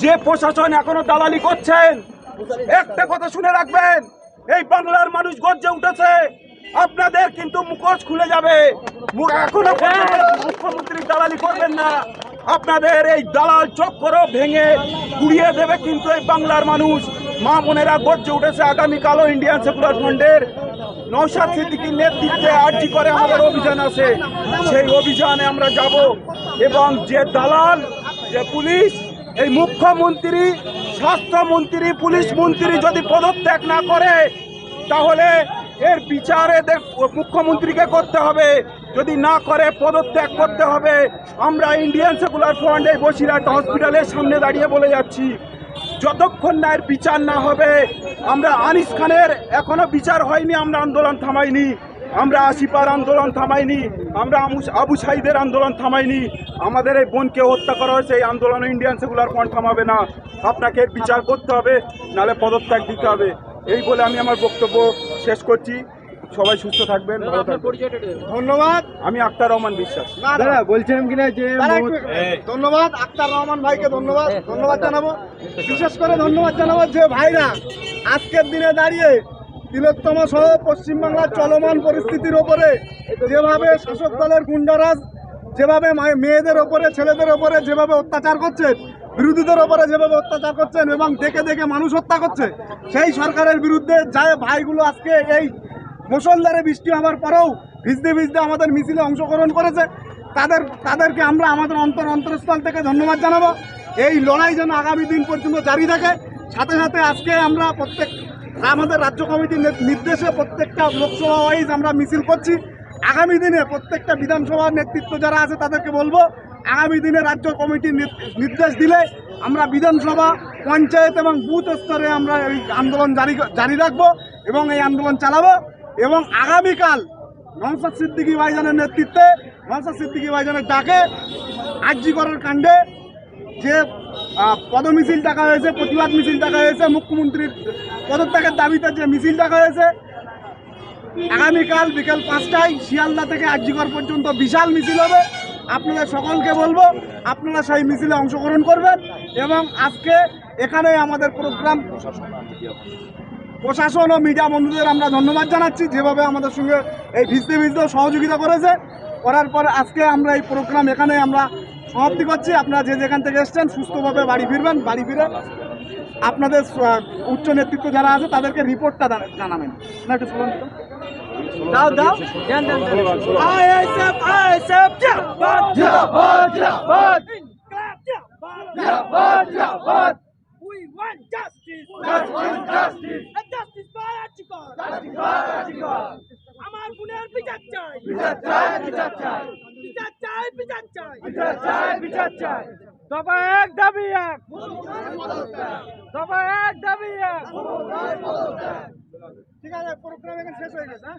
যে প্রশাসন এখনো দালালি করছেন, একটা কথা শুনে রাখবেন, এই বাংলার মানুষ গর্জে উঠেছে, আপনাদের কিন্তু মুখোশ খুলে যাবে। এখনো মুখ্যমন্ত্রী দালালি করবেন না, আপনাদের এই দালাল চক্র ভেঙে গুড়িয়ে দেবে কিন্তু এই বাংলার মানুষ। মা বোনেরা গর্জে উঠেছে। আগামীকালও ইন্ডিয়ান সেকুলার ফ্রন্টের নওশাদ সিদ্দিকীর নেতৃত্বে আরজি করে আমাদের অভিযান আছে, সেই অভিযানে আমরা যাব। এবং যে দালাল, যে পুলিশ, এই মুখ্যমন্ত্রী, স্বাস্থ্যমন্ত্রী, পুলিশ মন্ত্রী যদি পদত্যাগ না করে তাহলে এর বিচারে মুখ্যমন্ত্রীকে করতে হবে, যদি না করে পদত্যাগ করতে হবে। আমরা ইন্ডিয়ান সেকুলার ফ্রন্ট এই বসিরহাট হসপিটালের সামনে দাঁড়িয়ে বলে যাচ্ছি, যতক্ষণ না এর বিচার না হবে, আমরা আনিস খানের এখনো বিচার হয়নি, আমরা আন্দোলন থামাইনি, আমরা আসিপার আন্দোলন থামাইনি, আমরা আবু সাইদের আন্দোলন থামাইনি। আমাদের এই বোনকে হত্যা করা হয়েছে, এই আন্দোলন ইন্ডিয়ান সেকুলার ফ্রন্ট থামাবে না। আপনাকে বিচার করতে হবে, নাহলে পদত্যাগ দিতে হবে। এই বলে আমি আমার বক্তব্য শেষ করছি। সবাই সুস্থ থাকবেন, ভালো থাকবেন। ধন্যবাদ। আমি আক্তার রহমান বিশ্বাস। দাদা বলছিলাম কিনা যে ধন্যবাদ আক্তার রহমান ভাইকে ধন্যবাদ জানাবো। বিশেষ করে ধন্যবাদ জানাবো যে ভাইরা আজকের দিনে দাঁড়িয়ে তিলোত্তম সহ পশ্চিমবাংলার চলমান পরিস্থিতির ওপরে যেভাবে শাসক দলের গুন্ডারাজ যেভাবে মেয়েদের ওপরে, ছেলেদের ওপরে যেভাবে অত্যাচার করছেন, বিরোধীদের ওপরে যেভাবে অত্যাচার করছেন এবং দেখে দেখে মানুষ হত্যা করছে, সেই সরকারের বিরুদ্ধে যে ভাইগুলো আজকে এই মুষলধারে বৃষ্টি হওয়ার পরেও ভিজতে ভিজতে আমাদের মিছিলে অংশগ্রহণ করেছে, তাদেরকে আমরা আমাদের অন্তরস্থল থেকে ধন্যবাদ জানাবো। এই লড়াই যেন আগামী দিন পর্যন্ত জারি থাকে। সাথে সাথে আজকে আমরা আমাদের রাজ্য কমিটির নির্দেশে প্রত্যেকটা লোকসভা ওয়াইজ আমরা মিছিল করছি। আগামী দিনে প্রত্যেকটা বিধানসভার নেতৃত্ব যারা আছে তাদেরকে বলবো, আগামী দিনে রাজ্য কমিটির নির্দেশ দিলে আমরা বিধানসভা, পঞ্চায়েত এবং বুথ স্তরে আমরা এই আন্দোলন জারি রাখবো এবং এই আন্দোলন চালাবো। এবং আগামীকাল নওশাদ সিদ্দিকী ভাইজানের নেতৃত্বে, নওশাদ সিদ্দিকী ভাইজানের ডাকে আরজি করার কাণ্ডে যে পদমিছিল ডাকা হয়েছে, প্রতিবাদ মিছিল ডাকা হয়েছে, মুখ্যমন্ত্রীর পদত্যাগের দাবিতে যে মিছিল ডাকা হয়েছে, আগামীকাল বিকেল 5টায় শিয়ালদা থেকে আরজিকর পর্যন্ত বিশাল মিছিল হবে। আপনাদের সকলকে বলবো আপনারা সেই মিছিলে অংশগ্রহণ করবেন। এবং আজকে এখানে আমাদের প্রোগ্রাম প্রশাসন ও মিডিয়া বন্ধুদের আমরা ধন্যবাদ জানাচ্ছি, যেভাবে আমাদের সঙ্গে এই ভিজতে সহযোগিতা করার পর আজকে আমরা এই প্রোগ্রাম এখানে আমরা সমাপ্তি করছি। আপনারা যে যেখান থেকে এসছেন সুস্থভাবে বাড়ি ফিরবেন। বাড়ি ফিরে আপনাদের উচ্চ নেতৃত্ব যারা আছে তাদেরকে রিপোর্টটা জানাবেন। না একটু স্লোগান দাও দাও। We want justice. Justice. Justice for Archikor. আমার বোনের বিচার চাই। বিচার চাই। দফা এক দাবি এক। দফা এক দাবি এক। ঠিক আছে, প্রোগ্রাম এখানে শেষ হয়ে গেছে।